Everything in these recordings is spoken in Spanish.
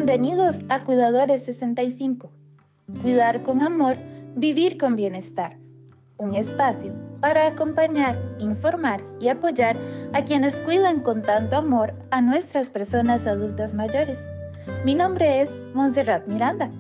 Bienvenidos a Cuidadores 65. Cuidar con amor, vivir con bienestar. Un espacio para acompañar, informar y apoyar a quienes cuidan con tanto amor a nuestras personas adultas mayores. Mi nombre es Montserrat Miranda.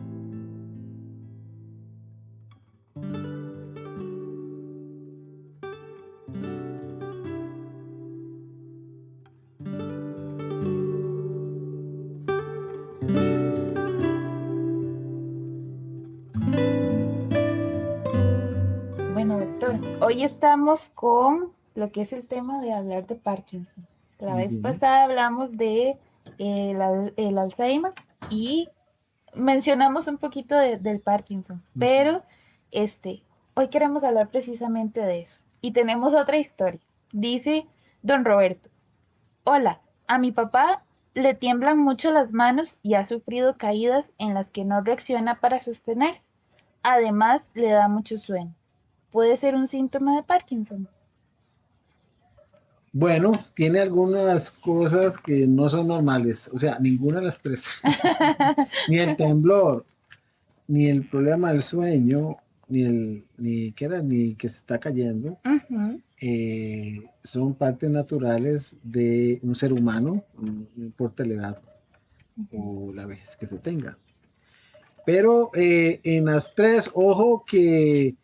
Bueno, doctor, hoy estamos con lo que es el tema de hablar de Parkinson. La vez pasada hablamos de el Alzheimer y mencionamos un poquito del Parkinson, pero hoy queremos hablar precisamente de eso. Y tenemos otra historia. Dice don Roberto: hola, a mi papá le tiemblan mucho las manos y ha sufrido caídas en las que no reacciona para sostenerse. Además, le da mucho sueño. ¿Puede ser un síntoma de Parkinson? Bueno, tiene algunas cosas que no son normales, o sea, ninguna de las tres. Ni el temblor, ni el problema del sueño, ni que se está cayendo, son partes naturales de un ser humano, no importa la edad o la vejez que se tenga. Pero en las tres, ojo que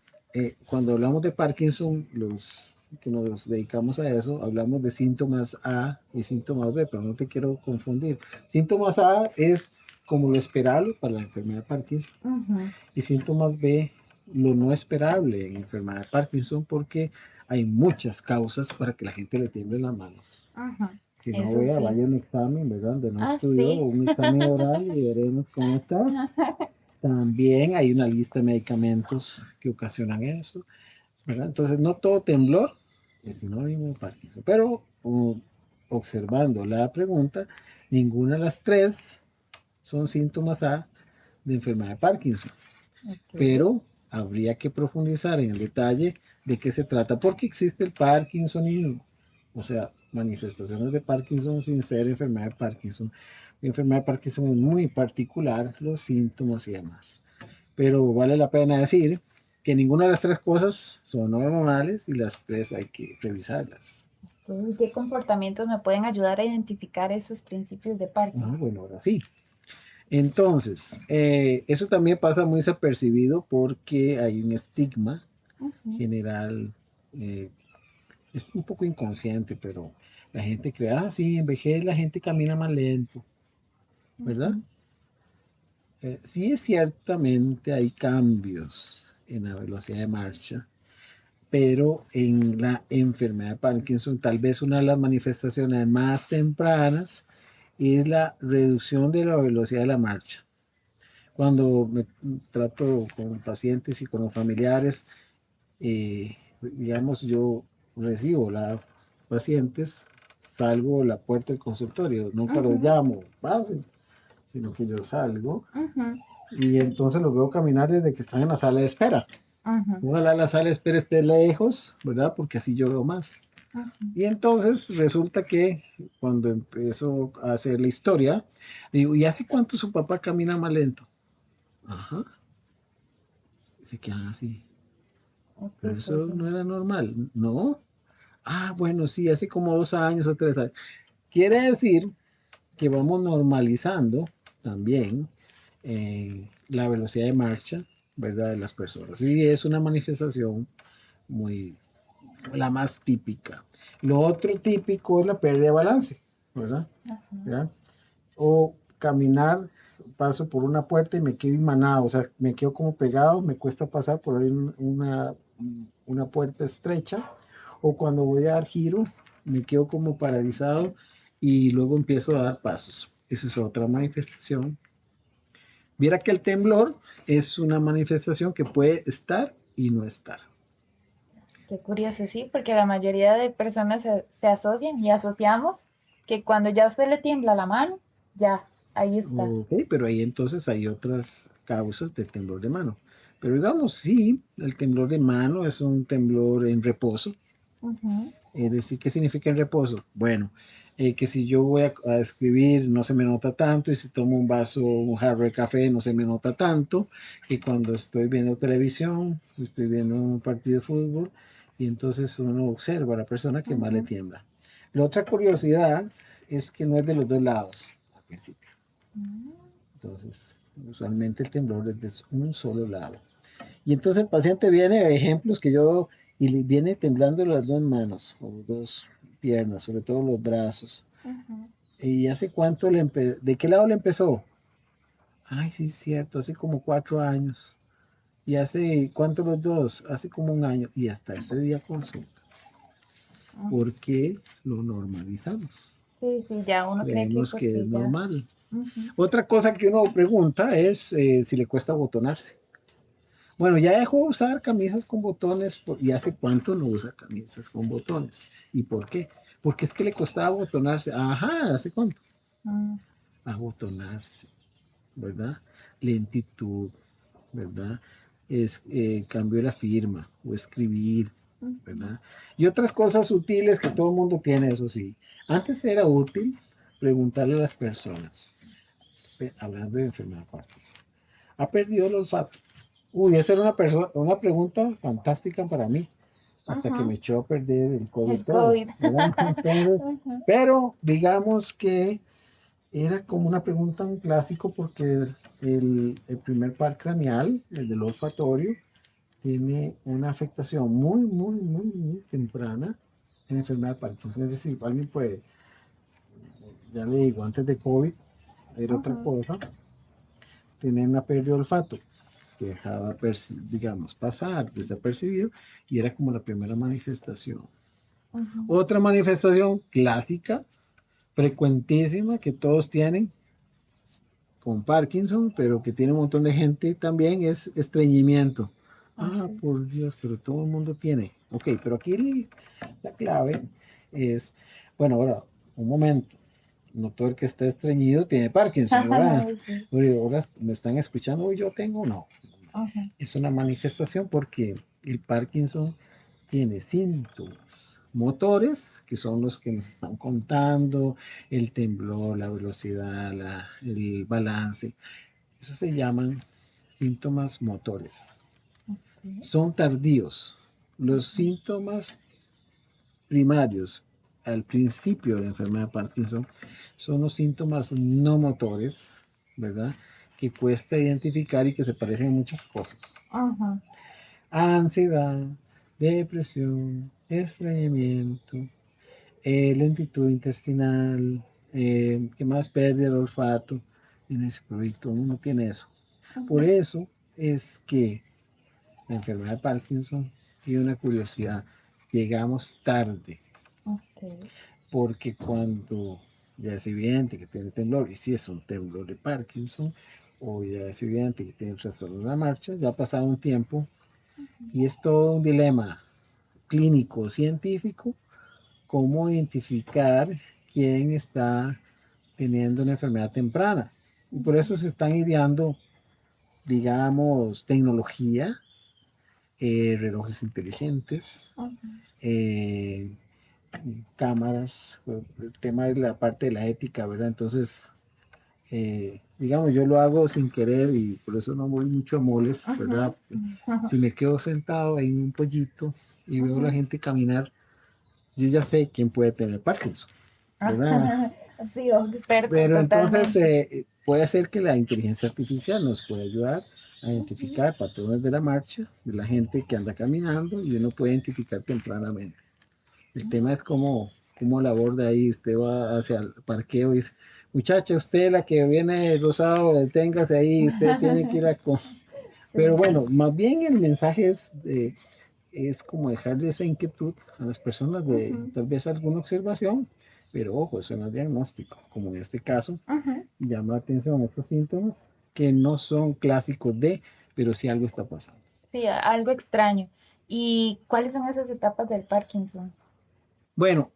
cuando hablamos de Parkinson, los que nos dedicamos a eso, hablamos de síntomas A y síntomas B, pero no te quiero confundir. Síntomas A es como lo esperable para la enfermedad de Parkinson, y síntomas B, lo no esperable en la enfermedad de Parkinson, porque hay muchas causas para que la gente le tiemble las manos. Si no, Eso sí. vaya a un examen, ¿verdad? Donde no estudió, Sí. o un examen oral y veremos cómo estás. También hay una lista de medicamentos que ocasionan eso, ¿verdad? Entonces, no todo temblor es sinónimo de Parkinson, pero observando la pregunta, ninguna de las tres son síntomas A de enfermedad de Parkinson, pero habría que profundizar en el detalle de qué se trata, porque existe el Parkinsonismo, o sea, manifestaciones de Parkinson sin ser enfermedad de Parkinson. La enfermedad de Parkinson es muy particular, los síntomas y demás. Pero vale la pena decir que ninguna de las tres cosas son normales y las tres hay que revisarlas. ¿Qué comportamientos me pueden ayudar a identificar esos principios de Parkinson? Bueno, ahora sí. Entonces, eso también pasa muy desapercibido porque hay un estigma general, eh, es un poco inconsciente, pero la gente cree, sí, en vejez la gente camina más lento, ¿verdad? Sí, ciertamente hay cambios en la velocidad de marcha, pero en la enfermedad de Parkinson, tal vez una de las manifestaciones más tempranas es la reducción de la velocidad de la marcha. Cuando me trato con pacientes y con los familiares, digamos, yo recibo las pacientes, salgo a la puerta del consultorio, nunca los llamo, pasen, sino que yo salgo y entonces los veo caminar desde que están en la sala de espera. Ojalá la sala de espera esté lejos, ¿verdad? Porque así yo veo más. Y entonces resulta que cuando empiezo a hacer la historia, digo, ¿y hace cuánto su papá camina más lento? Ajá. Se quedan así. Pero eso no era normal, ¿no? Ah, bueno, sí, hace como 2 años o 3 años. Quiere decir que vamos normalizando también la velocidad de marcha, ¿verdad? De las personas. Y es una manifestación muy, la más típica. Lo otro típico es la pérdida de balance, ¿verdad? ¿verdad? O caminar, paso por una puerta y me quedo inmanado, o sea, me quedo como pegado, me cuesta pasar por ahí una puerta estrecha, o cuando voy a dar giro, me quedo como paralizado y luego empiezo a dar pasos. Esa es otra manifestación. Viera que el temblor es una manifestación que puede estar y no estar. Qué curioso, sí, porque la mayoría de personas se asocian y asociamos que cuando ya se le tiembla la mano, ya, ahí está. Ok, pero ahí entonces hay otras causas del temblor de mano. Pero digamos, sí, el temblor de mano es un temblor en reposo. Es decir, ¿qué significa en reposo? Bueno, que si yo voy a escribir no se me nota tanto, y si tomo un vaso, un jarro de café no se me nota tanto, que cuando estoy viendo televisión, estoy viendo un partido de fútbol, y entonces uno observa a la persona que más le Ujú. tiembla. La otra curiosidad es que no es de los dos lados al principio. Mm. Entonces, usualmente el temblor es de un solo lado. Y entonces el paciente viene, ejemplos que yo, y viene temblando las dos manos o dos piernas, sobre todo los brazos. Ujú. ¿Y hace cuánto de qué lado le empezó? Ay, sí, es cierto, hace como 4 años. ¿Y hace cuánto los dos? Hace como un año. Y hasta ese día consulta. Ujú. Porque lo normalizamos. Sí, sí, ya uno cree que Creemos pues que es sí, ya. normal. Ujú. Otra cosa que uno pregunta es si le cuesta botonarse. Bueno, ya dejó de usar camisas con botones y hace cuánto no usa camisas con botones. ¿Y por qué? Porque es que le costaba botonarse. Ajá, ¿hace cuánto? Mm. Abotonarse, ¿verdad? Lentitud, ¿verdad? Cambio de la firma o escribir, Ujú. ¿verdad? Y otras cosas sutiles que todo el mundo tiene, eso sí. Antes era útil preguntarle a las personas, hablando de enfermedad de Parkinson, ¿ha perdido el olfato? Uy, esa era una pregunta fantástica para mí, hasta que Ujú. me echó a perder el COVID El todo, COVID. ¿verdad? Entonces, Ujú. pero digamos que era como una pregunta, un clásico, porque el primer par craneal, el del olfatorio, tiene una afectación muy, muy, muy, muy temprana en la enfermedad de Parkinson. Es decir, alguien puede, ya le digo, antes de COVID era otra Ujú. cosa, tener una pérdida de olfato que dejaba, digamos, pasar desapercibido, y era como la primera manifestación. Ujú. Otra manifestación clásica, frecuentísima, que todos tienen con Parkinson, pero que tiene un montón de gente también, es estreñimiento. Ah, Así. por Dios, pero todo el mundo tiene. Ok, pero aquí la clave es, bueno, ahora, un momento, no todo el que está estreñido tiene Parkinson, ¿verdad? Sí. Ahora me están escuchando, "Uy, yo tengo", no. Ujú. Es una manifestación porque el Parkinson tiene síntomas motores, que son los que nos están contando, el temblor, la velocidad, el balance. Eso se llaman síntomas motores. Ok. Son tardíos. Los Ujú. síntomas primarios al principio de la enfermedad de Parkinson son los síntomas no motores, ¿verdad? Que cuesta identificar y que se parecen a muchas cosas. Ujú. Ansiedad, depresión, estreñimiento, lentitud intestinal, ¿qué más? Pérdida del olfato. En ese proyecto uno tiene eso. Por Ujú. eso es que la enfermedad de Parkinson tiene una curiosidad. Llegamos tarde, Ok. porque cuando ya es evidente que tiene temblor, y si es un temblor de Parkinson, o ya es evidente que tiene un trastorno de la marcha, ya ha pasado un tiempo, y es todo un dilema clínico, científico, cómo identificar quién está teniendo una enfermedad temprana. Y por Ujú. eso se están ideando, digamos, tecnología, relojes inteligentes, Ujú. eh, cámaras, el tema es la parte de la ética, ¿verdad? Entonces, digamos, yo lo hago sin querer y por eso no voy mucho a moles, ¿verdad? Ujú. Ujú. Si me quedo sentado en un pollito y veo a la Ujú. gente caminar, yo ya sé quién puede tener Parkinson, ¿verdad? Sí, ojo, experto, Pero entonces totalmente. puede ser que la inteligencia artificial nos pueda ayudar a Ujú. identificar patrones de la marcha, de la gente que anda caminando, y uno puede identificar tempranamente. El tema es cómo la aborda ahí. Usted va hacia el parqueo y dice, muchacha, usted la que viene rosado, deténgase ahí, usted tiene que ir a... Pero Sí. bueno, más bien el mensaje es como dejarle esa inquietud a las personas de Ujú. tal vez alguna observación, pero ojo, eso no es diagnóstico, como en este caso, Ujú. llama la atención estos síntomas que no son clásicos de, pero sí algo está pasando. Sí, algo extraño. ¿Y cuáles son esas etapas del Parkinson? Bueno,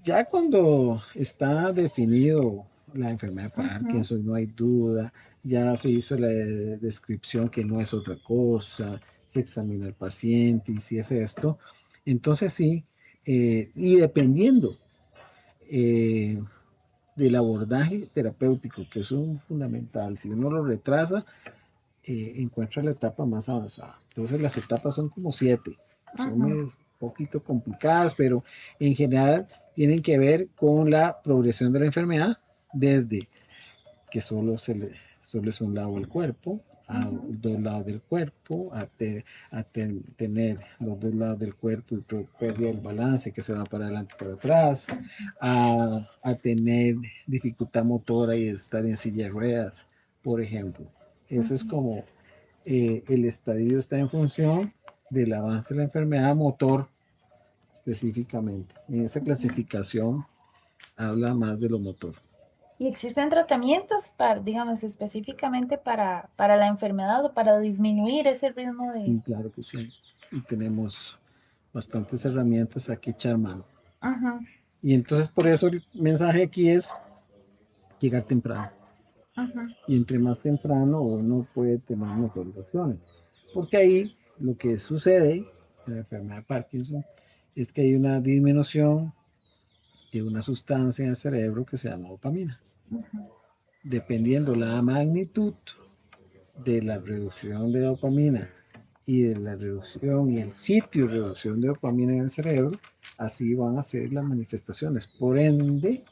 ya cuando está definido la enfermedad de Ujú. Parkinson, no hay duda, ya se hizo la descripción que no es otra cosa, se examina al paciente y si es esto, entonces sí, y dependiendo del abordaje terapéutico, que es un fundamental. Si uno lo retrasa, encuentra la etapa más avanzada. Entonces las etapas son como 7, son un poquito complicadas, pero en general tienen que ver con la progresión de la enfermedad desde que solo es un lado del cuerpo, a dos lados del cuerpo, tener los dos lados del cuerpo y pérdida del balance que se va para adelante y para atrás, a tener dificultad motora y estar en silla de ruedas, por ejemplo. Eso es como el estadio está en función del avance de la enfermedad motor específicamente. En esa clasificación habla más de lo motor. ¿Y existen tratamientos para, digamos, específicamente para la enfermedad o para disminuir ese ritmo de... Y claro que sí. Y tenemos bastantes herramientas a que echar mano. Ajá, Y entonces por eso el mensaje aquí es llegar temprano. ajá, Y entre más temprano uno puede tener mejores opciones. Porque ahí lo que sucede en la enfermedad de Parkinson es que hay una disminución de una sustancia en el cerebro que se llama dopamina. Dependiendo la magnitud de la reducción de dopamina y de la reducción y el sitio de reducción de dopamina en el cerebro, así van a ser las manifestaciones. Por ende,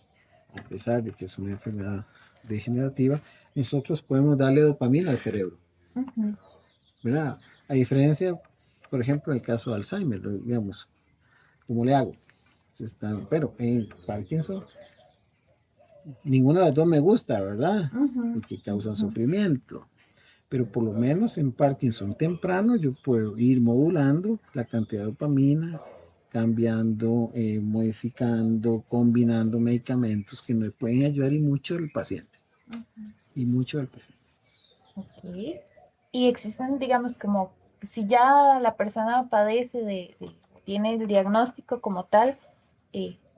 a pesar de que es una enfermedad degenerativa, nosotros podemos darle dopamina al cerebro, ajá. ¿verdad? A diferencia, por ejemplo, del caso de Alzheimer, digamos, ¿cómo le hago? Pero en Parkinson, ninguna de las dos me gusta, ¿verdad? Ujú, Porque causan ujú, sufrimiento. Pero por lo menos en Parkinson temprano yo puedo ir modulando la cantidad de dopamina, cambiando, modificando, combinando medicamentos que me pueden ayudar y mucho al paciente. ujú. Y mucho al paciente. Ok. Y existen, digamos, como si ya la persona padece tiene el diagnóstico como tal,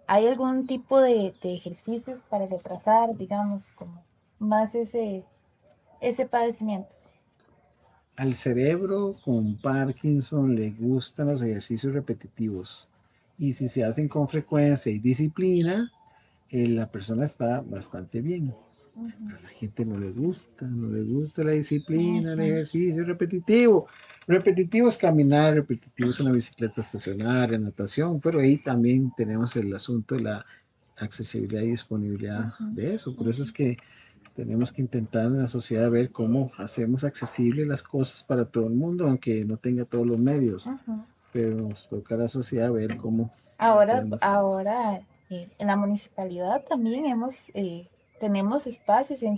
¿hay algún tipo de ejercicios para retrasar, digamos, como más ese padecimiento? Al cerebro con Parkinson le gustan los ejercicios repetitivos. Y si se hacen con frecuencia y disciplina, la persona está bastante bien. Ujú, A la gente no le gusta la disciplina, el ujú, ejercicio repetitivo. Repetitivo es caminar, repetitivo es una bicicleta estacionaria, natación, pero ahí también tenemos el asunto de la accesibilidad y disponibilidad ujú, de eso. Por eso ujú, es que tenemos que intentar en la sociedad ver cómo hacemos accesibles las cosas para todo el mundo, aunque no tenga todos los medios. ujú. Pero nos toca a la sociedad ver cómo Ahora, hacemos eso. ahora en la municipalidad también tenemos espacios en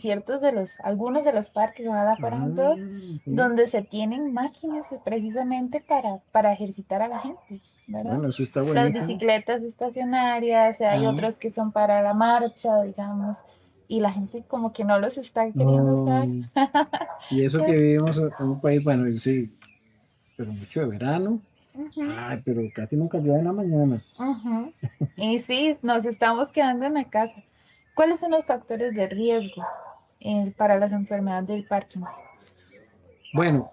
algunos de los parques, ojalá fueran Ah, todos, sí. donde se tienen máquinas precisamente para ejercitar a la gente, ¿verdad? Bueno, eso está Las buenísimo. bicicletas estacionarias, hay Ah, otros que son para la marcha, digamos, y la gente como que no los está queriendo usar. no. Y eso que vivimos en un país, bueno, sí, pero mucho de verano. Ujú, Ay, pero casi nunca llueve en la mañana. ujú. Y sí, nos estamos quedando en la casa. ¿Cuáles son los factores de riesgo para las enfermedades del Parkinson? Bueno,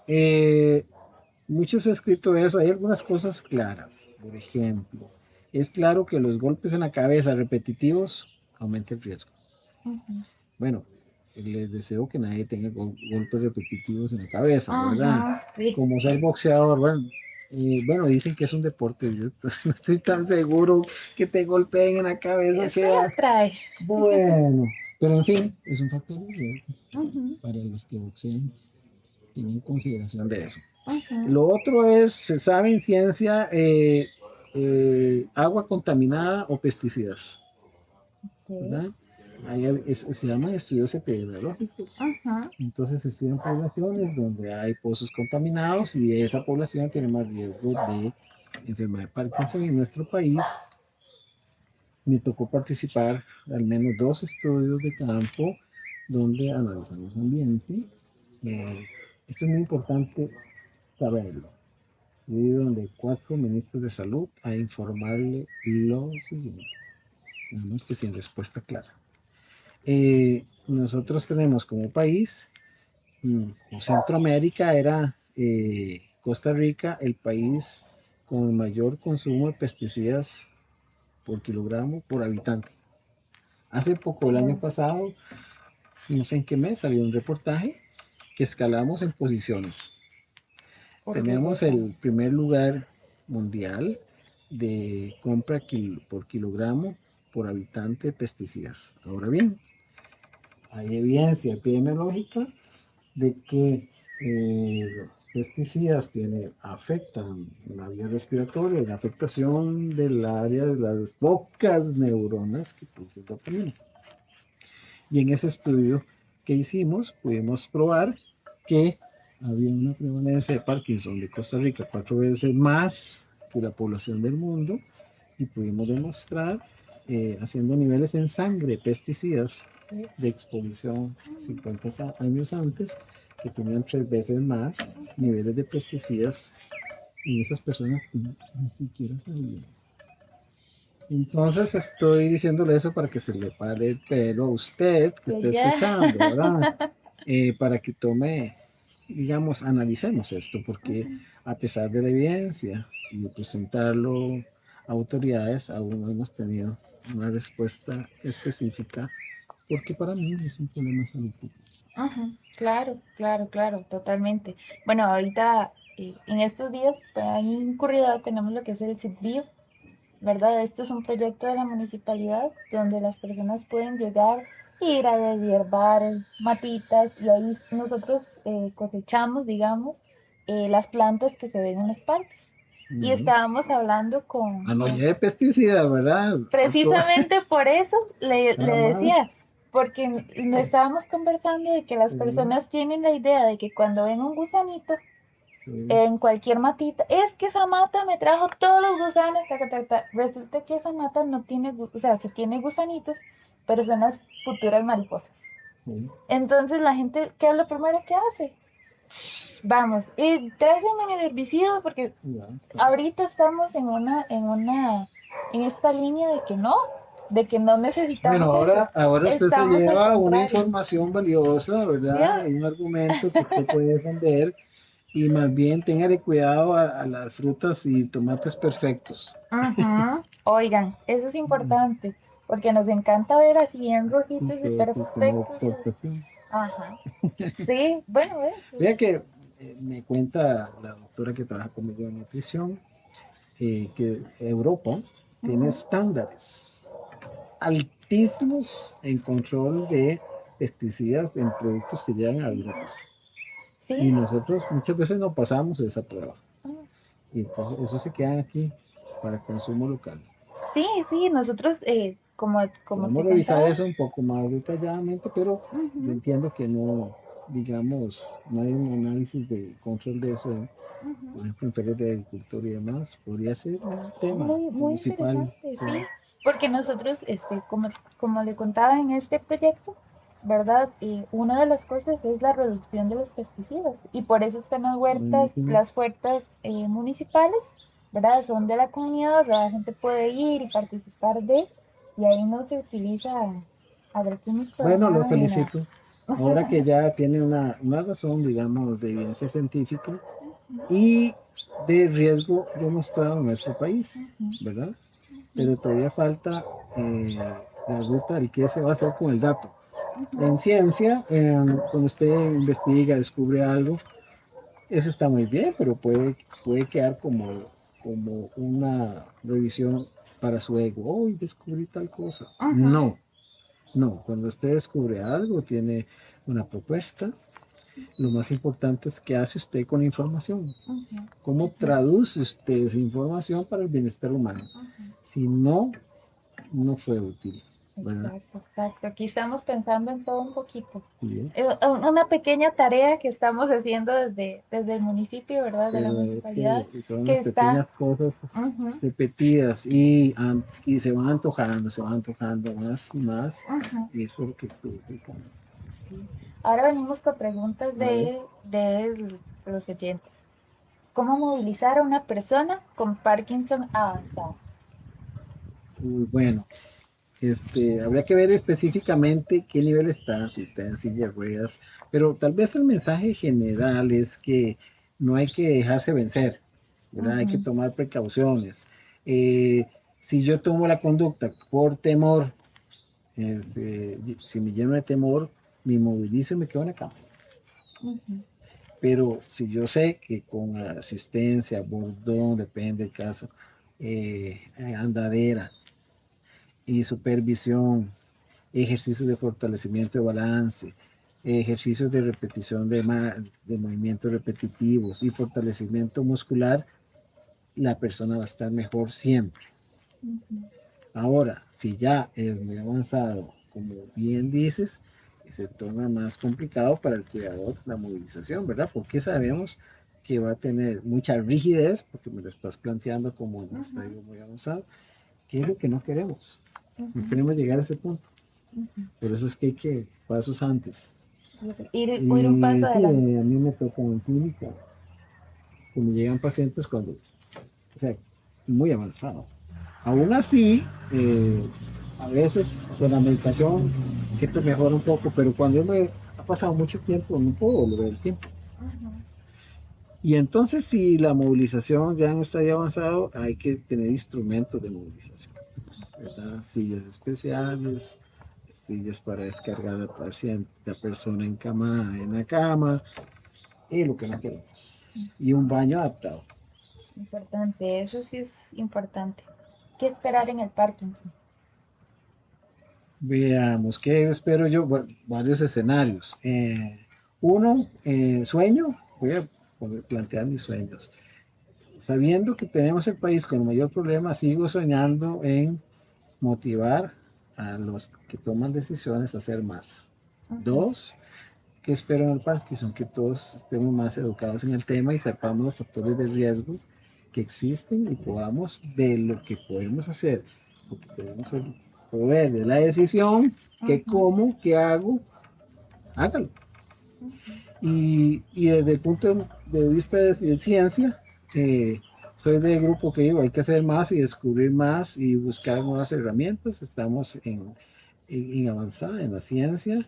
mucho se ha escrito eso. Hay algunas cosas claras. Por ejemplo, es claro que los golpes en la cabeza repetitivos aumentan el riesgo. Ujú, Bueno, les deseo que nadie tenga golpes repetitivos en la cabeza, ¿verdad? ujú, sí. Como ser boxeador, bueno, dicen que es un deporte. Yo no estoy tan seguro que te golpeen en la cabeza, Dios me sea las trae. bueno. Pero en fin, es un factor de riesgo Ujú, para los que boxean, tienen consideración de eso. ujú, Lo otro es, se sabe en ciencia, agua contaminada o pesticidas, sí, ¿verdad? Se llaman estudios epidemiológicos. ujú, Entonces se estudian poblaciones donde hay pozos contaminados y esa población tiene más riesgo de enfermedad de Parkinson. En nuestro país me tocó participar al menos 2 estudios de campo donde analizamos ambiente. Eh, Esto es muy importante saberlo. Yo he ido donde 4 ministros de salud a informarle lo siguiente, nada más que sin respuesta clara. Nosotros tenemos como país, Centroamérica era Costa Rica el país con el mayor consumo de pesticidas por kilogramo por habitante. Hace poco, el año pasado, no sé en qué mes, salió un reportaje que escalamos en posiciones. Tenemos Orgullosa. el primer lugar mundial de compra por kilogramo por habitante de pesticidas. Ahora bien, hay evidencia epidemiológica de que los pesticidas afectan la vía respiratoria, la afectación del área de las pocas neuronas que producen dopamina. Y en ese estudio que hicimos, pudimos probar que había una prevalencia de Parkinson de Costa Rica 4 veces más que la población del mundo y pudimos demostrar, haciendo niveles en sangre, pesticidas de exposición 50 años antes, que tenían 3 veces más niveles de pesticidas en esas personas que ni siquiera sabían. Entonces estoy diciéndole eso para que se le pare el pelo a usted que está Ya. escuchando, ¿verdad? Para que tome, digamos, analicemos esto, porque a pesar de la evidencia y de presentarlo a autoridades, aún no hemos tenido una respuesta específica, porque para mí es un problema de salud pública. Ujú, claro, claro, claro, totalmente. Bueno, ahorita, en estos días, pues, ahí en Curridá tenemos lo que es el SIDBio, ¿verdad? Esto es un proyecto de la municipalidad donde las personas pueden llegar, ir a deshiervar matitas y ahí nosotros cosechamos, digamos, las plantas que se ven en los parques. Y Ujú. estábamos hablando Ah, no con lleve pesticidas, ¿verdad? precisamente por eso le Nada decía, más. porque no estábamos conversando de que las Sí, personas tienen la idea de que cuando ven un gusanito sí. en cualquier matita, es que esa mata me trajo todos los gusanos, taca, taca, taca. Resulta que esa mata no tiene, o sea, sí tiene gusanitos, pero son las futuras mariposas. Sí, Entonces la gente, ¿qué es lo primero que hace? Vamos, y tráiganme el herbicida porque ya está. ahorita estamos en esta línea de que no Bueno, necesitamos eso. ahora usted se Estamos al lleva una contrario. información valiosa, ¿verdad? ¿Vio? Hay un argumento que usted puede defender y más bien téngale cuidado a las frutas y tomates perfectos. Ujú. Oigan, eso es importante, porque nos encanta ver así bien Así, rojitos y todo así como de perfectos. exportación. Ajá. Sí, bueno, eso. Vea que me cuenta la doctora que trabaja conmigo en nutrición, que Europa tiene Ujú. estándares altísimos en control de pesticidas en productos que llegan a Europa. Y Sí, nosotros muchas veces no pasamos esa prueba. mm, Y entonces eso se queda aquí para consumo local. sí, sí, nosotros, como Podemos te revisar contaba, eso un poco más detalladamente, pero yo ujú, entiendo que no, digamos, no hay un análisis de control de eso, por ujú. ejemplo, en ferias de agricultura y demás. Podría ser un tema Muy, muy municipal. interesante, Sí, sí, porque nosotros, como le contaba en este proyecto, ¿verdad? Una de las cosas es la reducción de los pesticidas y por eso están buenísimo. las huertas municipales, ¿verdad? Son de la comunidad, la gente puede ir y participar y ahí no se utiliza agroquímicos para Bueno, lo nada ni nada. felicito. Ahora que ya tiene una razón, digamos, de evidencia científica y de riesgo demostrado en nuestro país, Ujú, ¿verdad? ujú, Pero todavía falta la ruta del qué se va a hacer con el dato. ujú, En ciencia, cuando usted investiga, descubre algo, eso está muy bien, pero puede quedar como una revisión para su ego. Hoy descubrí tal cosa. ujú, No, no. Cuando usted descubre algo, tiene una propuesta. Lo más importante es qué hace usted con la información. ujú, ¿Cómo ujú, traduce usted esa información para el bienestar humano? ujú. Si no, no fue útil, ¿verdad? Exacto, exacto. Aquí estamos pensando en todo un poquito. Sí es. Una pequeña tarea que estamos haciendo desde el municipio, ¿verdad? De la Pero es municipalidad, que son que las está. pequeñas cosas Ujú, repetidas y se van antojando más y más. ujú, Y eso es lo que produce el cambio. sí. Ahora venimos con preguntas A ver, de los oyentes. ¿Cómo movilizar a una persona con Parkinson avanzado? bueno, habría que ver específicamente qué nivel está, si está en silla de ruedas, pero tal vez el mensaje general es que no hay que dejarse vencer, ¿verdad? Hay que Ujú, tomar precauciones. Si yo tomo la conducta por temor, Si me lleno de temor, me movilizo y me quedo en la cama. Pero si yo sé que con asistencia, bordón, depende del caso, andadera y supervisión, ejercicios de fortalecimiento de balance, ejercicios de repetición de movimientos repetitivos y fortalecimiento muscular, la persona va a estar mejor siempre. Ahora, si ya es muy avanzado, como bien dices, se torna más complicado para el cuidador la movilización, ¿verdad? Porque sabemos que va a tener mucha rigidez, porque me lo estás planteando como en un estadio muy avanzado, que es lo que no queremos. No queremos llegar a ese punto. Por eso es que hay que pasos antes. Ir un Y paso sí, adelante. a mí me toca en clínica, que me llegan pacientes cuando, o sea, muy avanzado. Aún así, a veces con la medicación siempre mejora un poco, pero cuando yo me ha pasado mucho tiempo, no puedo volver el tiempo. Y entonces, si la movilización ya en estadio avanzado, hay que tener instrumentos de movilización, ¿verdad? Sillas especiales, sillas para descargar al paciente, la persona encamada en la cama, y lo que no queremos. Y un baño adaptado. Importante, eso sí es importante. ¿Qué esperar en el Parkinson? Veamos, ¿qué espero yo? Bueno, varios escenarios. Uno, sueño, voy a plantear mis sueños. Sabiendo que tenemos el país con el mayor problema, sigo soñando en motivar a los que toman decisiones a hacer más. Dos, ¿qué espero en el Parkinson? Que todos estemos más educados en el tema y sepamos los factores de riesgo que existen y podamos de lo que podemos hacer, porque tenemos el poder de la decisión, qué como, qué hago, hágalo. Y desde el punto de vista de ciencia, soy del grupo que digo, hay que hacer más y descubrir más y buscar nuevas herramientas. Estamos en avanzada en la ciencia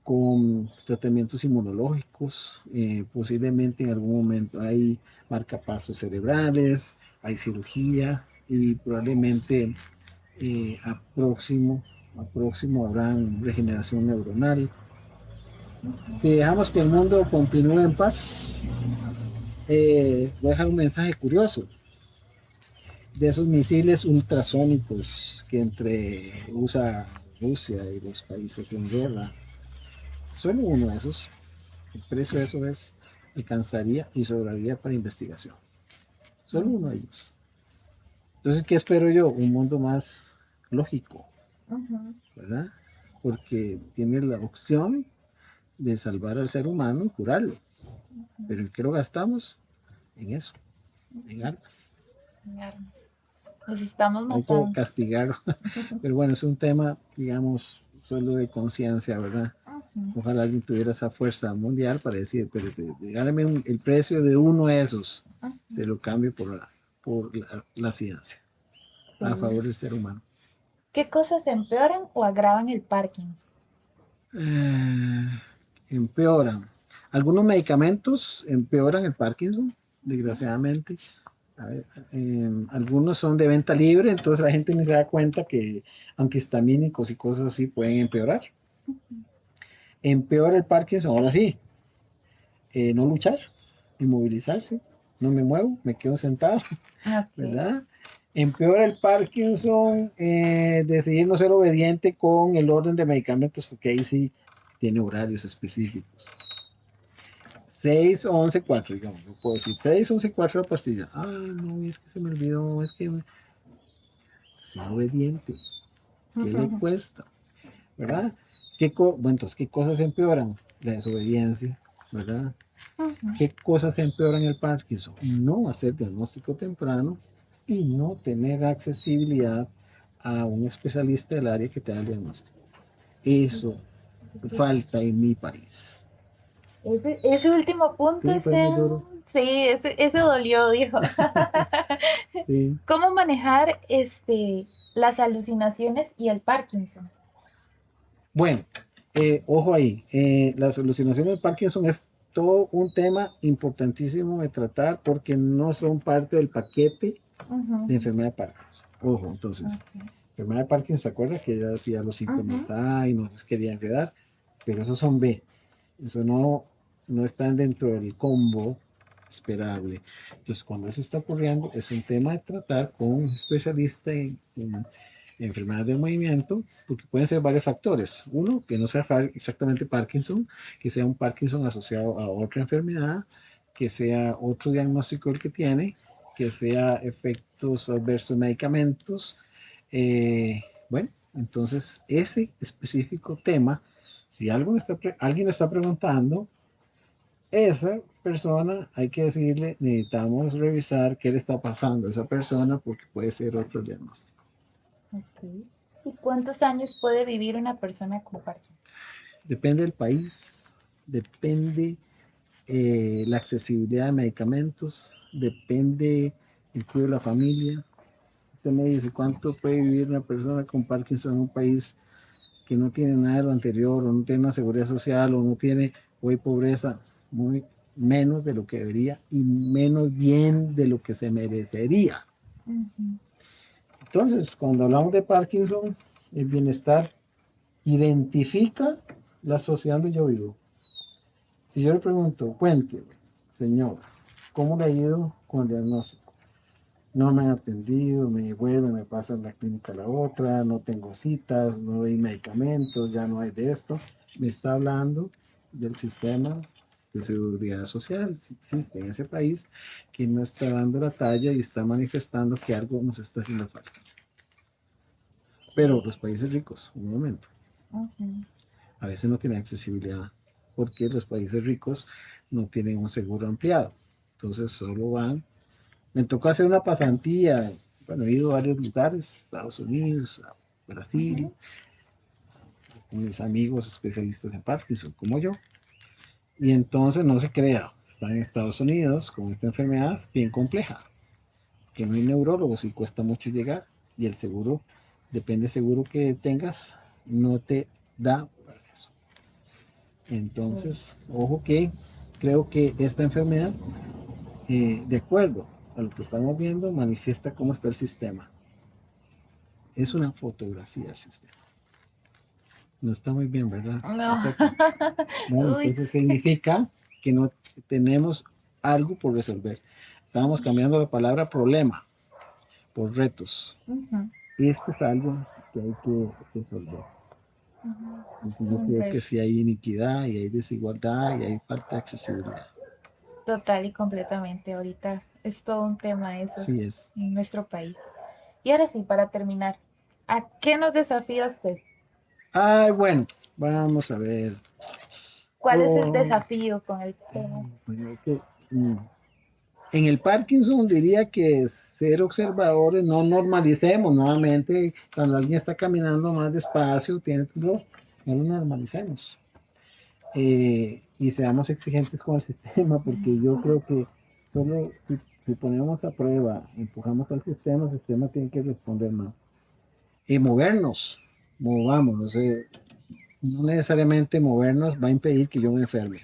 con tratamientos inmunológicos, posiblemente en algún momento hay marcapasos cerebrales, hay cirugía y probablemente a próximo habrá regeneración neuronal. Si dejamos que el mundo continúe en paz, voy a dejar un mensaje curioso de esos misiles ultrasónicos que entre USA, Rusia y los países en guerra. Solo uno de esos, el precio de eso alcanzaría y sobraría para investigación. Solo uno de ellos. Entonces, ¿qué espero yo? Un mundo más lógico, ¿verdad? Porque tiene la opción de salvar al ser humano y curarlo. Pero ¿en qué lo gastamos? En eso, en armas. Nos estamos Hay que matando. castigarlo. Pero bueno, es un tema, digamos, solo de conciencia, ¿verdad? Ojalá alguien tuviera esa fuerza mundial para decir, pero regálame el precio de uno de esos, se lo cambio por la ciencia, a Sí. favor del ser humano. ¿Qué cosas empeoran o agravan el Parkinson? Eh, empeoran. Algunos medicamentos empeoran el Parkinson, desgraciadamente. A ver, algunos son de venta libre, entonces la gente ni se da cuenta que antihistamínicos y cosas así pueden empeorar. Empeora el Parkinson, ahora sí, no luchar, inmovilizarse, no me muevo, me quedo sentado, Ok. ¿verdad? Empeora el Parkinson, decidir no ser obediente con el orden de medicamentos, porque ahí sí tiene horarios específicos. 6, 11, 4, digamos, no puedo decir 6, 11, 4 la pastilla. Ay, no, es que se me olvidó, es que sea obediente. ¿Qué le cuesta? ¿Verdad? Bueno, entonces, ¿qué cosas empeoran? La desobediencia, ¿verdad? ¿Qué cosas empeoran el Parkinson? No hacer diagnóstico temprano y no tener accesibilidad a un especialista del área que te haga el diagnóstico. Eso falta en mi país. Ese último punto, Sí, fue muy duro. sí, ese dolió, dijo. Sí. ¿Cómo manejar las alucinaciones y el Parkinson? Bueno, ojo ahí, la solucionación del Parkinson es todo un tema importantísimo de tratar porque no son parte del paquete de enfermedad de Parkinson. Ojo, entonces, Okay. enfermedad de Parkinson, ¿se acuerda que ella decía los síntomas A y no les quería enredar? Pero esos son B. Eso no están dentro del combo esperable. Entonces, cuando eso está ocurriendo, es un tema de tratar con un especialista en enfermedades del movimiento, porque pueden ser varios factores. Uno, que no sea exactamente Parkinson, que sea un Parkinson asociado a otra enfermedad, que sea otro diagnóstico el que tiene, que sea efectos adversos de medicamentos. Bueno, entonces ese específico tema, si alguien lo está preguntando, esa persona hay que decirle, necesitamos revisar qué le está pasando a esa persona porque puede ser otro diagnóstico. Okay. ¿Y cuántos años puede vivir una persona con Parkinson? Depende del país, depende la accesibilidad de medicamentos, depende el cuidado de la familia. Usted me dice cuánto puede vivir una persona con Parkinson en un país que no tiene nada de lo anterior, o no tiene una seguridad social, o no tiene, o hay pobreza, muy menos de lo que debería y menos bien de lo que se merecería. Entonces, cuando hablamos de Parkinson, el bienestar identifica la sociedad donde yo vivo. Si yo le pregunto, cuénteme, señor, ¿cómo le ha ido con el diagnóstico? No me han atendido, me devuelven, me pasan de la clínica a la otra, no tengo citas, no hay medicamentos, ya no hay de esto. Me está hablando del sistema de seguridad social, si existe en ese país, que no está dando la talla y está manifestando que algo nos está haciendo falta. Pero los países ricos, un momento, a veces no tienen accesibilidad porque los países ricos no tienen un seguro ampliado. Entonces solo van. Me tocó hacer una pasantía, bueno, he ido a varios lugares, Estados Unidos, a Brasil, con mis amigos especialistas en Parkinson, como yo. Y entonces no se crea, están en Estados Unidos con esta enfermedad bien compleja, que no hay neurólogos y cuesta mucho llegar. Y el seguro, depende del seguro que tengas, no te da para eso. Entonces, ojo que creo que esta enfermedad, de acuerdo a lo que estamos viendo, manifiesta cómo está el sistema. Es una fotografía del sistema. No está muy bien, ¿verdad? No. Bueno, entonces significa que no tenemos algo por resolver. Estamos cambiando la palabra problema por retos. Esto es algo que hay que resolver. Yo creo que sí hay iniquidad y hay desigualdad y hay falta de accesibilidad. Total y completamente. Ahorita es todo un tema eso Sí es. en nuestro país. Y ahora sí, para terminar, ¿a qué nos desafía usted? Ay, bueno, vamos a ver. ¿Cuál es el desafío con el tema? Bueno, en el Parkinson diría que ser observadores, no normalicemos nuevamente cuando alguien está caminando más despacio, tiene temblor, no lo normalicemos. Y seamos exigentes con el sistema, porque yo creo que solo si ponemos a prueba, empujamos al sistema, el sistema tiene que responder más. Y movernos, movámonos. No necesariamente movernos va a impedir que yo me enferme,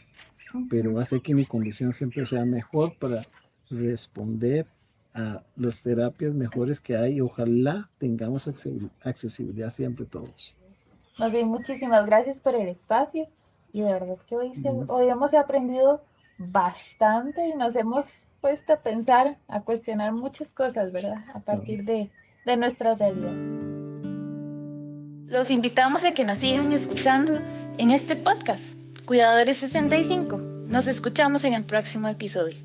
pero va a hacer que mi condición siempre sea mejor para responder a las terapias mejores que hay y ojalá tengamos accesibilidad siempre todos. Más bien, muchísimas gracias por el espacio y de verdad que hoy hemos aprendido bastante y nos hemos puesto a pensar, a cuestionar muchas cosas, ¿verdad? A partir de nuestra realidad. Los invitamos a que nos sigan escuchando en este podcast, Cuidadores 65. Nos escuchamos en el próximo episodio.